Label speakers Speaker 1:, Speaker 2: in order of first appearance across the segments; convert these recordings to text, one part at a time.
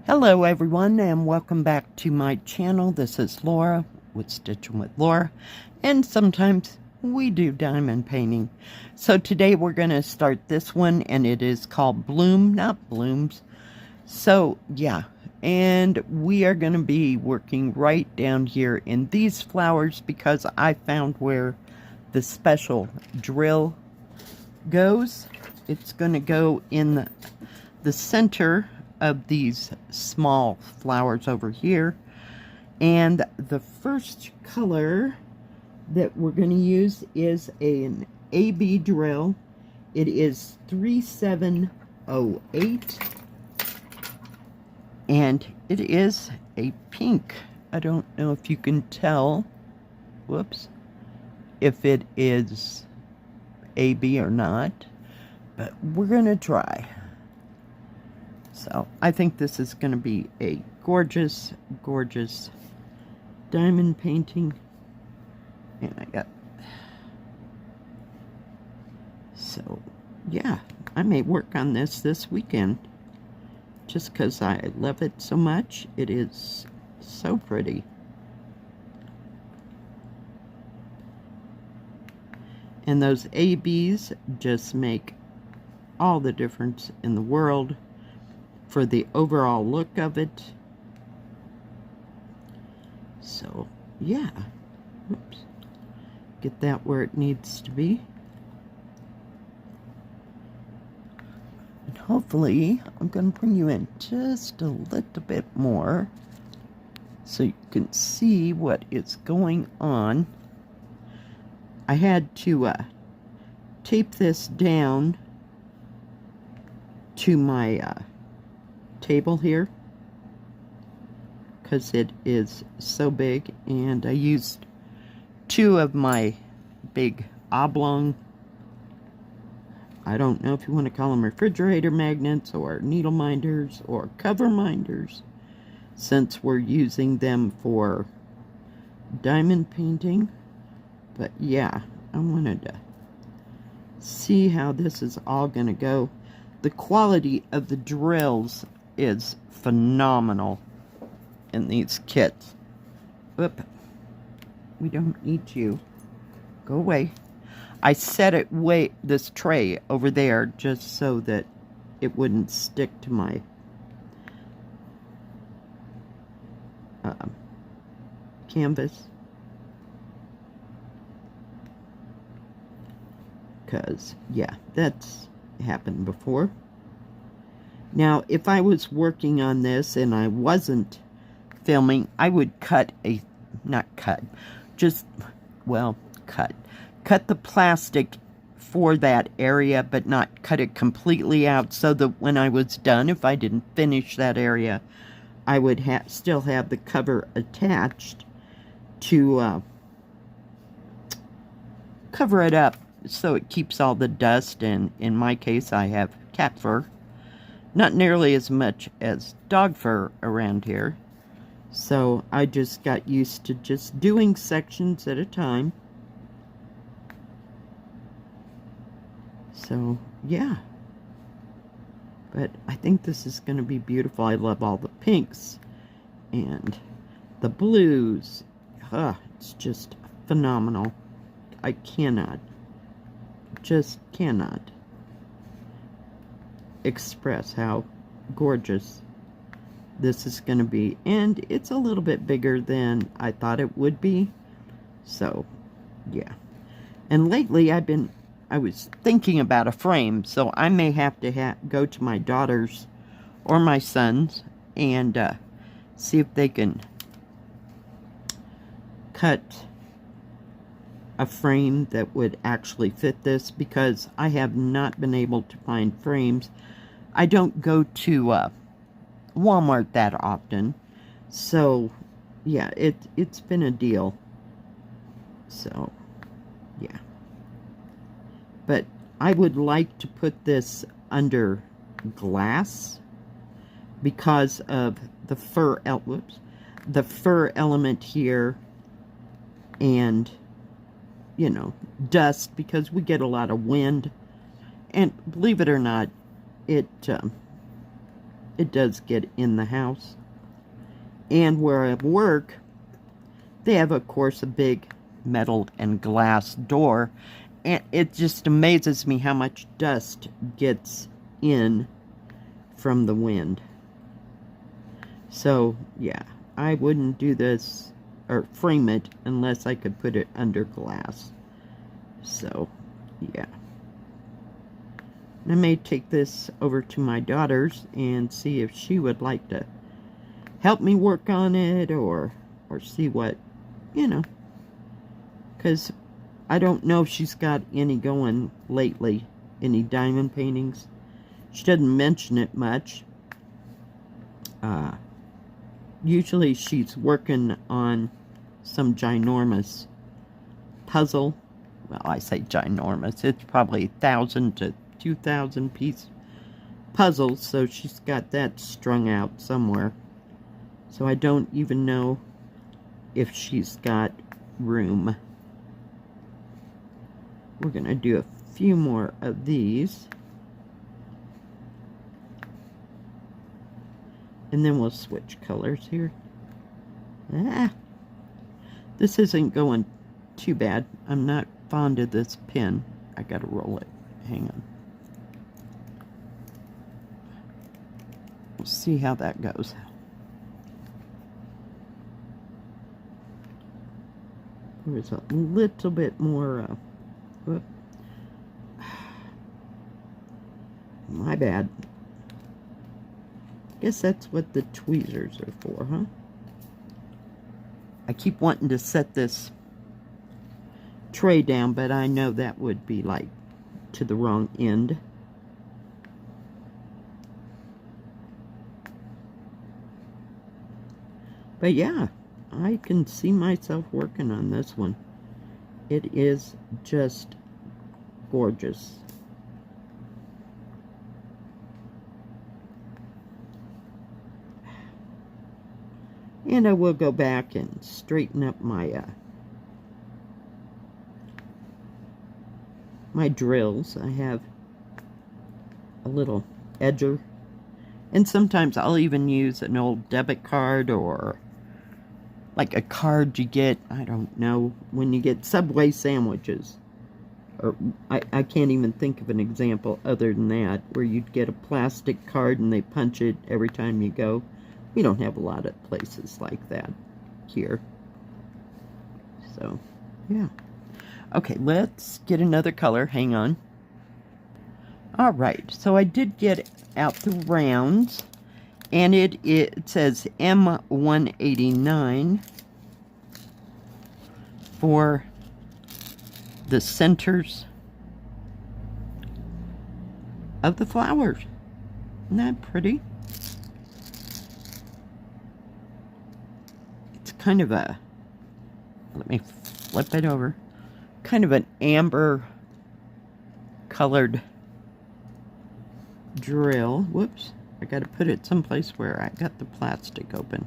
Speaker 1: Hello everyone, and welcome back to my channel. This is Laura with Stitching with Laura, and sometimes we do diamond painting. So today we're going to start this one, and it is called Bloom, not Blooms. So yeah, and we are going to be working right down here in these flowers because I found where the special drill goes. It's going to go in the center of these small flowers over here, and the first color that we're going to use is an AB drill. It is 3708, and it is a pink. I don't know if you can tell, whoops, if it is AB or not, but we're going to try. So I think this is going to be a gorgeous, gorgeous diamond painting. And so yeah, I may work on this weekend just because I love it so much. It is so pretty. And those ABs just make all the difference in the world for the overall look of it. So yeah, oops, get that where it needs to be, and hopefully I'm going to bring you in just a little bit more so you can see what is going on. I had to tape this down to my table here because it is so big, and I used two of my big oblong, I don't know if you want to call them refrigerator magnets or needle minders or cover minders, since we're using them for diamond painting. But yeah, I wanted to see how this is all gonna go. The quality of the drills is phenomenal in these kits. Whoop. We don't need you. Go away. I set it this tray over there just so that it wouldn't stick to my canvas. Because, yeah, that's happened before. Now, if I was working on this and I wasn't filming, I would cut the plastic for that area, but not cut it completely out, so that when I was done, if I didn't finish that area, I would still have the cover attached to cover it up so it keeps all the dust, and in my case I have cat fur. Not nearly as much as dog fur around here. So I just got used to just doing sections at a time. So yeah. But I think this is going to be beautiful. I love all the pinks and the blues. It's just phenomenal. I just cannot express how gorgeous this is going to be, and it's a little bit bigger than I thought it would be. So yeah, and lately I was thinking about a frame, so I may have to go to my daughters or my sons and see if they can cut a frame that would actually fit this, because I have not been able to find frames. I don't go to Walmart that often, so yeah, it's been a deal. So yeah, but I would like to put this under glass because of the fur element here, and you know, dust, because we get a lot of wind, and believe it or not, it it does get in the house. And where I work, they have, of course, a big metal and glass door, and it just amazes me how much dust gets in from the wind. So, yeah, I wouldn't do this or frame it unless I could put it under glass. So, yeah. I may take this over to my daughter's and see if she would like to help me work on it, or see what, you know, because I don't know if she's got any going lately, any diamond paintings. She doesn't mention it much. Usually she's working on some ginormous puzzle. Well, I say ginormous. It's probably 1,000 to 2,000 piece puzzle, so she's got that strung out somewhere. So I don't even know if she's got room. We're going to do a few more of these. And then we'll switch colors here. This isn't going too bad. I'm not fond of this pen. I gotta roll it. Hang on. We'll see how that goes. There's a little bit more, whoop. My bad. Guess that's what the tweezers are for, huh? I keep wanting to set this tray down, but I know that would be like to the wrong end. But yeah, I can see myself working on this one. It is just gorgeous. And I will go back and straighten up my my drills. I have a little edger, and sometimes I'll even use an old debit card, or like a card you get, I don't know, when you get Subway sandwiches. Or I can't even think of an example other than that, where you'd get a plastic card and they punch it every time you go. We don't have a lot of places like that here. So, yeah. Okay, let's get another color. Hang on. Alright, so I did get out the rounds, and it says M189 for the centers of the flowers. Isn't that pretty? It's kind of a, let me flip it over, kind of an amber colored drill. Whoops, I got to put it someplace where I got the plastic open.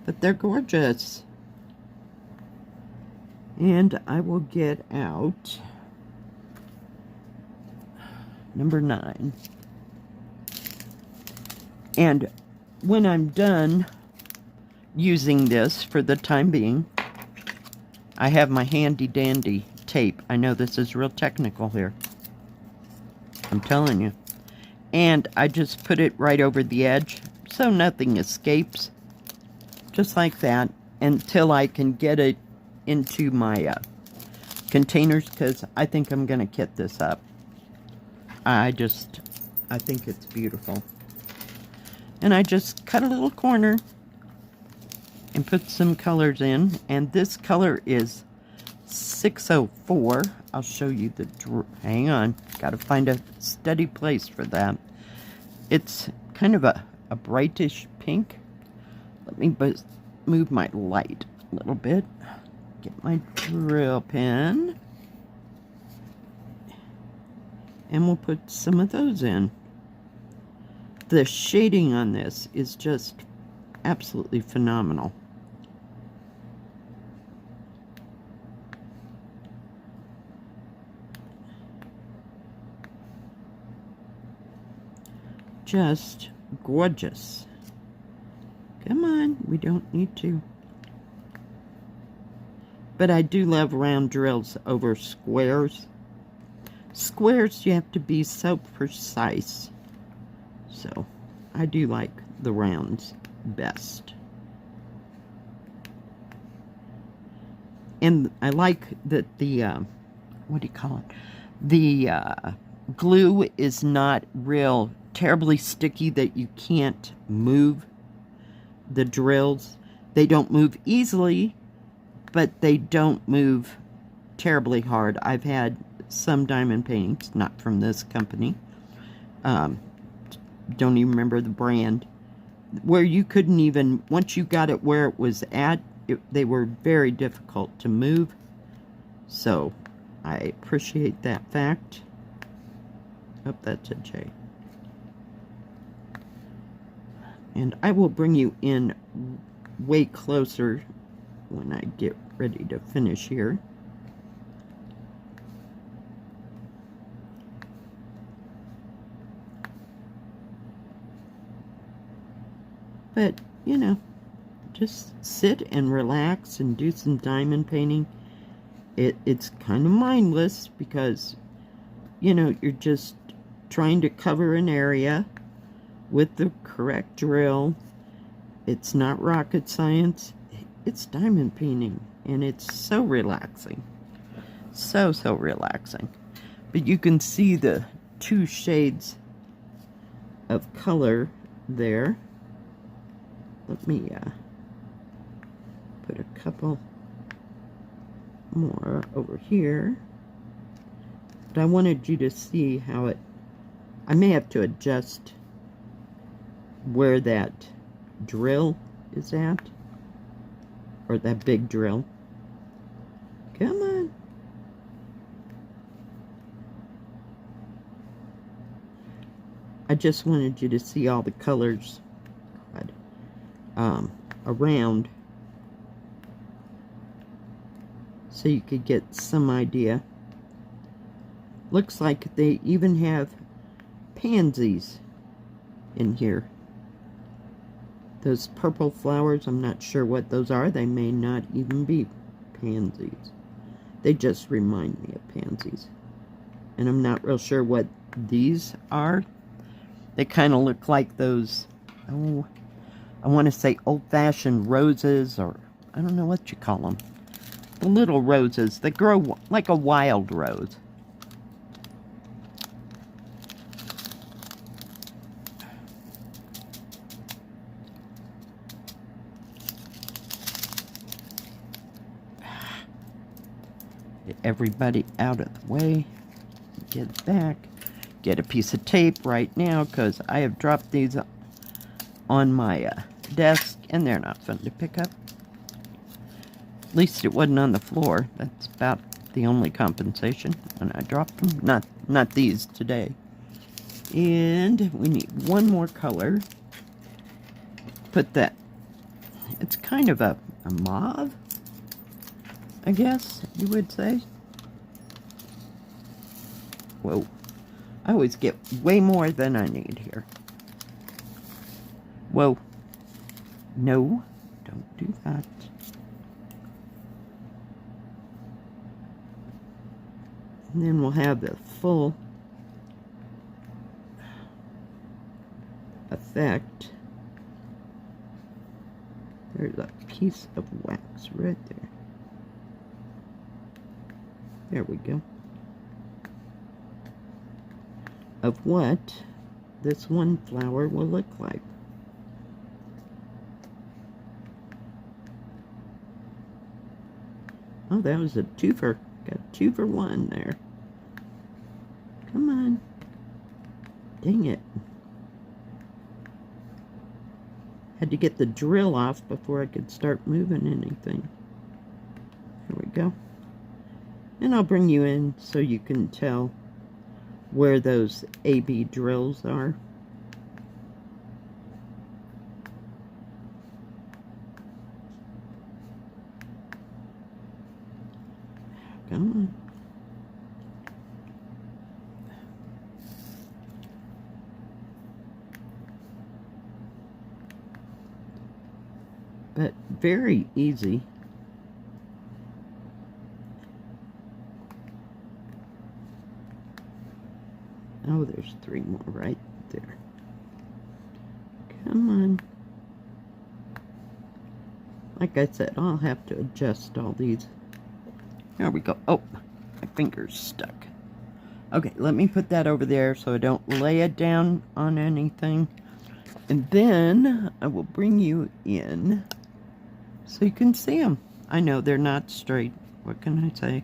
Speaker 1: But they're gorgeous. And I will get out number 9. And when I'm done using this for the time being, I have my handy dandy tape. I know this is real technical here, I'm telling you. And I just put it right over the edge so nothing escapes. Just like that, until I can get it into my containers, because I think I'm going to kit this up. I think it's beautiful. And I just cut a little corner and put some colors in. And this color is 604. I'll show you the, hang on, got to find a steady place for that. It's kind of a brightish pink. Let me move my light a little bit. Get my drill pen. And we'll put some of those in. The shading on this is just absolutely phenomenal. Just gorgeous. Come on, we don't need to. But I do love round drills over squares. Squares, you have to be so precise. So, I do like the rounds best. And I like that the, what do you call it? The glue is not real terribly sticky that you can't move the drills. They don't move easily, but they don't move terribly hard. I've had some diamond paintings, not from this company, don't even remember the brand, where you couldn't even, once you got it where it was at, they were very difficult to move. So I appreciate that fact. Oh, that's a J. And I will bring you in way closer when I get ready to finish here. But, you know, just sit and relax and do some diamond painting. It's kind of mindless because, you know, you're just trying to cover an area with the correct drill. It's not rocket science. It's diamond painting, and it's so relaxing. So relaxing. But you can see the two shades of color there. Let me put a couple more over here. But I wanted you to see how it, I may have to adjust where that drill is at, or that big drill. Come on. I just wanted you to see all the colors around, so you could get some idea. Looks like they even have pansies in here. Those purple flowers, I'm not sure what those are. They may not even be pansies. They just remind me of pansies. And I'm not real sure what these are. They kind of look like those, oh, I want to say old-fashioned roses, or I don't know what you call them. The little roses that grow like a wild rose. Get everybody out of the way. Get it back. Get a piece of tape right now, because I have dropped these on my desk, and they're not fun to pick up. At least it wasn't on the floor. That's about the only compensation when I dropped them. Not these today. And we need one more color. Put that, it's kind of a mauve, I guess you would say. Whoa. I always get way more than I need here. Whoa. No, don't do that. And then we'll have the full effect. There's a piece of wax right there. There we go. Of what this one flower will look like. Oh, that was a twofer. Got 2 for 1 there. Come on. Dang it. Had to get the drill off before I could start moving anything. Here we go. And I'll bring you in so you can tell where those AB drills are. Come on. but very easy. Oh, there's 3 more right there. Come on. Like I said, I'll have to adjust all these. There we go. Oh, my finger's stuck. Okay, let me put that over there so I don't lay it down on anything. And then I will bring you in so you can see them. I know they're not straight. What can I say?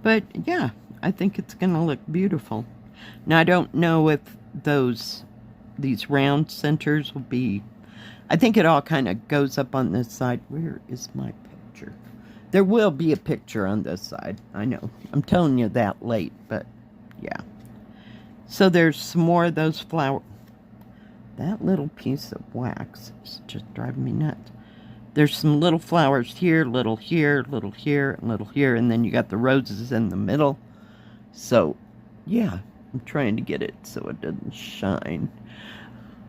Speaker 1: But yeah, I think it's going to look beautiful. Now, I don't know if these round centers will be... I think it all kind of goes up on this side. Where is my picture? There will be a picture on this side. I know. I'm telling you that late, but yeah. So there's some more of those flowers. That little piece of wax is just driving me nuts. There's some little flowers here, little here, little here, and little here, and then you got the roses in the middle. So, yeah, I'm trying to get it so it doesn't shine.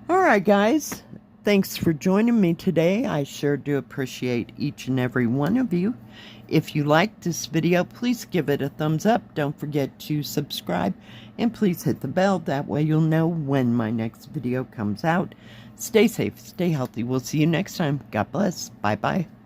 Speaker 1: Alright, guys. Thanks for joining me today. I sure do appreciate each and every one of you. If you liked this video, please give it a thumbs up. Don't forget to subscribe. And please hit the bell. That way you'll know when my next video comes out. Stay safe. Stay healthy. We'll see you next time. God bless. Bye-bye.